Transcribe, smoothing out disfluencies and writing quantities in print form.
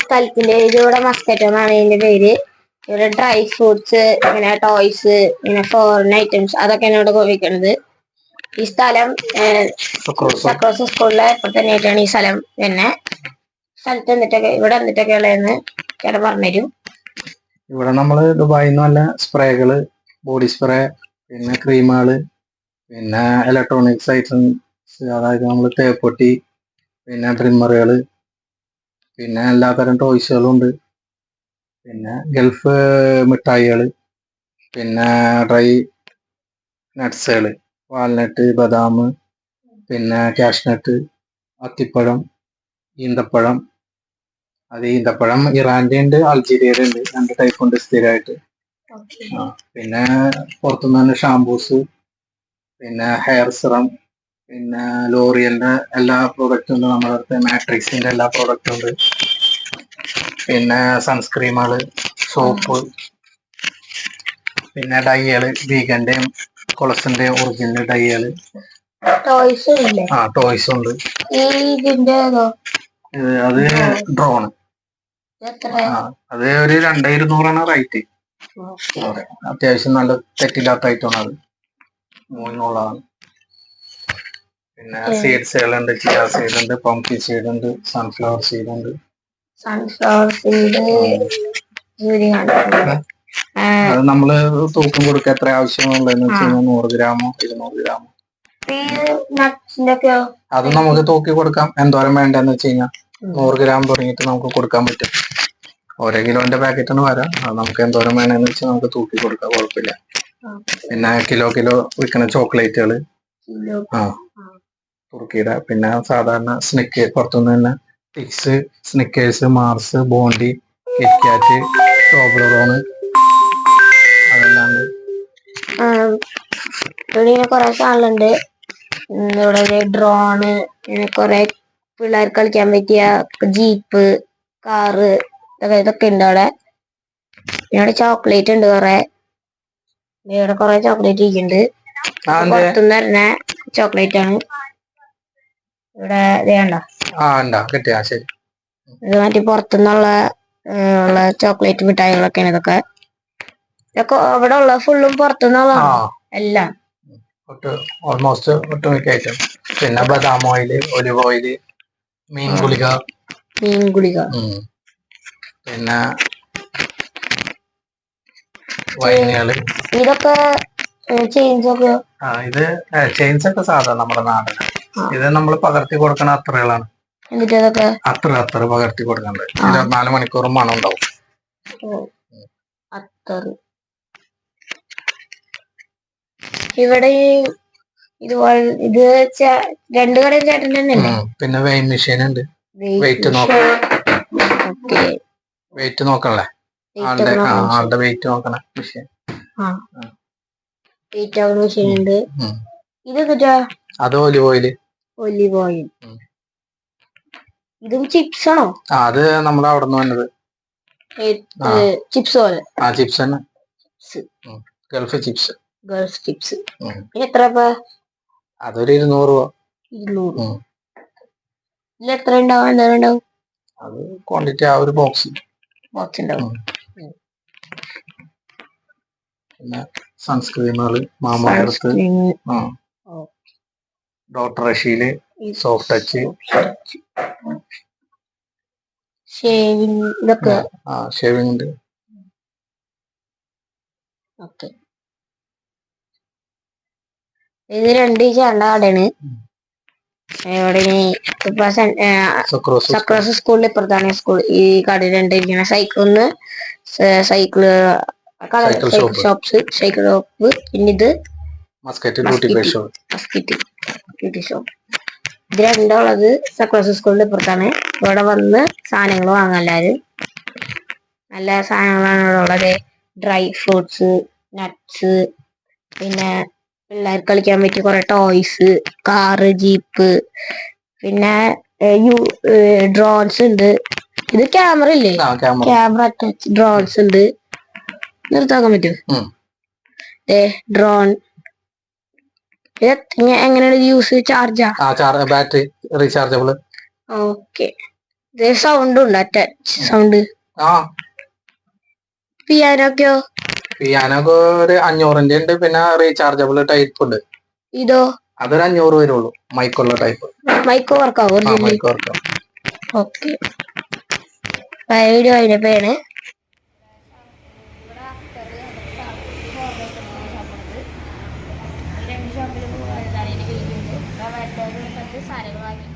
സ്ഥലത്തിന്റെ ഇതിവിടെ മസ്കറ്റ് എന്നാണ് ഇതിന്റെ പേര്. ഇവിടെ ഡ്രൈ ഫ്രൂട്ട്സ്, ഇങ്ങനെ ടോയ്സ്, ഇങ്ങനെ ഫോറിൻ ഐറ്റംസ് അതൊക്കെയാണ് ഇവിടെ വിൽക്കുന്നത്. ഈ സ്ഥലം സക്രോസ് സ്കൂളിലെ ഇപ്പോൾ തന്നെ ആയിട്ടാണ് ഈ സ്ഥലം. പിന്നെ സ്ഥലത്ത് എന്നിട്ടൊക്കെ ഇവിടെ എന്നിട്ടൊക്കെ ഉള്ളതെന്ന് ചേട്ടൻ പറഞ്ഞുതരും. ഇവിടെ നമ്മള് ദുബായിൽ നിന്ന് നല്ല സ്പ്രേകള്, ബോഡി സ്പ്രേ, പിന്നെ ക്രീമുകള്, പിന്നെ ഇലക്ട്രോണിക്സ് ഐറ്റംസ്, അതായത് നമ്മൾ തേപ്പൊട്ടി, പിന്നെ ട്രിമ്മറുകള്, പിന്നെ എല്ലാത്തരം ടോയ്സുകളും ഉണ്ട്. പിന്നെ ഗൾഫ് മിഠായികള്, പിന്നെ ഡ്രൈ നട്ട്സുകള്, വാൽനട്ട്, ബദാം, പിന്നെ കാഷ്നട്ട്, അത്തിപ്പഴം, ഈന്തപ്പഴം. അത് ഈന്തപ്പഴം ഇറാന്റെ ഉണ്ട്, അൾജീരിയയുടെ ഉണ്ട്. 2 ടൈപ്പ് ഉണ്ട് സ്ഥിരമായിട്ട്. പിന്നെ പുറത്തുനിന്ന് തന്നെ ഷാംപൂസ്, പിന്നെ ഹെയർ സിറം, പിന്നെ ലോറിയലിന്റെ എല്ലാ പ്രോഡക്റ്റും ഉണ്ട് നമ്മുടെ അടുത്ത്. മാട്രിക്സിന്റെ എല്ലാ പ്രോഡക്റ്റും ഉണ്ട്. പിന്നെ സൺസ്ക്രീമുകള്, സോപ്പ്, പിന്നെ ഡൈകള്, വീഗന്റെയും കൊളസിന്റെയും ഒറിജിനൽ ഡൈകള്. ടോയ്സ് ഉണ്ട്. അത് ഡ്രോണ്. അത് ഒരു 2200 റേറ്റ്. അത്യാവശ്യം നല്ല തെറ്റില്ലാത്ത ഐറ്റമാണ് അത്. മൂന്നുള്ളതാണ്. പിന്നെ സീഡ്സുകളുണ്ട്, ചിയ സീഡ് ഉണ്ട്, പംകിൻ സീഡ് ഉണ്ട്, സൺഫ്ലവർ സീഡ് ഉണ്ട്. അത് നമ്മള് തൂക്കം കൊടുക്കുക എത്ര ആവശ്യമുള്ളതെന്ന് വെച്ച് കഴിഞ്ഞാൽ 100 ഗ്രാമോ 200 ഗ്രാമോ. അത് നമുക്ക് തൂക്കി കൊടുക്കാം എന്തോരം വേണ്ടെന്ന് വെച്ച് കഴിഞ്ഞാൽ 100 ഗ്രാം തുടങ്ങിയിട്ട് നമുക്ക് കൊടുക്കാൻ പറ്റും. 1 കിലോന്റെ പാക്കറ്റാണ് വരാം. അത് നമുക്ക് എന്തോരം വേണമെന്ന് വെച്ചാൽ നമുക്ക് തൂക്കി കൊടുക്കാം, കുഴപ്പമില്ല. പിന്നെ കിലോ വിൽക്കുന്ന ചോക്ലേറ്റുകള്, തുർക്കിയുടെ, പിന്നെ സാധാരണ സ്നിക്ക് പുറത്തുനിന്ന് തന്നെ ടിക്സ്, സ്നിക്കേഴ്സ്, മാർസ്, ബോണ്ടി, കിറ്റ്കാറ്റ്, ടോബ്ലറോണ്, അതെല്ലാം കുറെ സാധനങ്ങളുണ്ട്. ഇവിടെ ഡ്രോണ്, കുറെ പിള്ളേർക്ക് കളിക്കാൻ പറ്റിയ ജീപ്പ്, കാറ്, ഇതൊക്കെ ഉണ്ട് അവിടെ. ഇവിടെ ചോക്ലേറ്റ് ഉണ്ട് കുറെ. ഇവിടെ കുറെ ചോക്ലേറ്റ് ഇരിക്കുന്നുണ്ട്. പുറത്തുനിന്ന് വരുന്ന ചോക്ലേറ്റ് ആണ്. ഇവിടെ വേണ്ട ഇത് മറ്റേ പുറത്തുനിന്നുള്ള ചോക്ലേറ്റ് മിഠായികളൊക്കെയാണ് ഇതൊക്കെ. ഇവിടെ ഉള്ള ഫുള്ളും പുറത്തുനിന്നുള്ളതാണ് എല്ലാം. ഓൾമോസ്റ്റ് ഒട്ടുമിക്ക ഐറ്റം. പിന്നെ ബദാം ഓയില്, ഒലിവ് ഓയില്, മീൻ ഗുളിക, പിന്നെ വൈനുകള്. ഇതൊക്കെ ചെയിൻസ് ഒക്കെ. ഇത് ചെയിൻസ് ഒക്കെ സാധാരണ നമ്മുടെ നാടിന്. ഇത് നമ്മൾ പകർത്തി കൊടുക്കണ അത്തറുകളാണ്. അത്തറ് പകർത്തി കൊടുക്കണ്ട്. 24 മണിക്കൂറും മണം ഉണ്ടാവും. ഇവിടെ ഇത് 2 കടയും ചേട്ടൻ തന്നെ. പിന്നെ വെയിൻ മെഷീൻ ഉണ്ട്. വെയിറ്റ് നോക്കണല്ലേ, ആളുടെ വെയിറ്റ് നോക്കണ മെഷീൻ. മെഷീൻ ഉണ്ട്. അത് ഒലിവ് ഓയിൽ. ഇതും ചിപ്സ് ആണോ? അത് നമ്മുടെ അവിടെ നിന്ന് വന്നത്. ചിപ്സ് പോലെ. ചിപ്സ് തന്നെ, ഗൾഫ് ചിപ്സ്. എത്ര? അതൊരു 200 രൂപ. എത്ര ഉണ്ടാവും? അത് ക്വാണ്ടിറ്റി ആ ഒരു ബോക്സ് ഉണ്ടാവും. പിന്നെ സൺസ്ക്രീമുകള്, Mamaearth, doctor Rashel, soft touch, shaving ഉണ്ട്. ഇത് 2 ചേണ്ട കടയാണ്. ഇവിടെ സക്രോസ് സ്കൂളിൽ ഇപ്പുറത്താണ് സ്കൂൾ. ഈ കട 2 ഇരിക്കുന്ന സൈക്കിള് ഷോപ്പ്. പിന്നെ ഇത് മസ്കറ്റ് ബ്യൂട്ടി ഷോപ്പ്. ഇത് രണ്ടുള്ളത് സക്രോസ് സ്കൂളിന്റെ ഇപ്പുറത്താണ്. ഇവിടെ വന്ന് സാധനങ്ങൾ വാങ്ങാൻ എല്ലാവരും. നല്ല സാധനങ്ങളാണ് ഇവിടെ ഉള്ളത്. ഡ്രൈ ഫ്രൂട്ട്സ്, നട്ട്സ്, പിന്നെ പിള്ളേർക്ക് കളിക്കാൻ പറ്റിയ കുറെ ടോയ്സ്, കാറ്, ജീപ്പ്, പിന്നെ ഡ്രോൺസ് ഉണ്ട്. ഇത് ക്യാമറ ഇല്ലേ, ക്യാമറ അറ്റാച്ച് ഡ്രോൺസ് ഉണ്ട്. നിർത്താക്കാൻ പറ്റുമോ? ഡ്രോൺ. എങ്ങനെയാണ് യൂസ്? ചാർജാ? Battery rechargeable. ഓക്കെ. സൗണ്ട് ഉണ്ട്, ടച്ച് സൗണ്ട്. ആ പിയാനോക്കോ? പിയാനോക്ക് ഒരു 500ന്റെ ഉണ്ട്, പിന്നെ റീചാർജബിൾ ടൈപ്പ് ഉണ്ട്. ഇതോ? അതൊരു 500 വരുള്ളൂ. മൈക്കുള്ള ടൈപ്പ്. മൈക്കോ വർക്കാവോ? മൈക്ക് വർക്കാവും. ഓക്കെ. വീഡിയോ അതിനെയാണ്. സാധനങ്ങൾ വാങ്ങി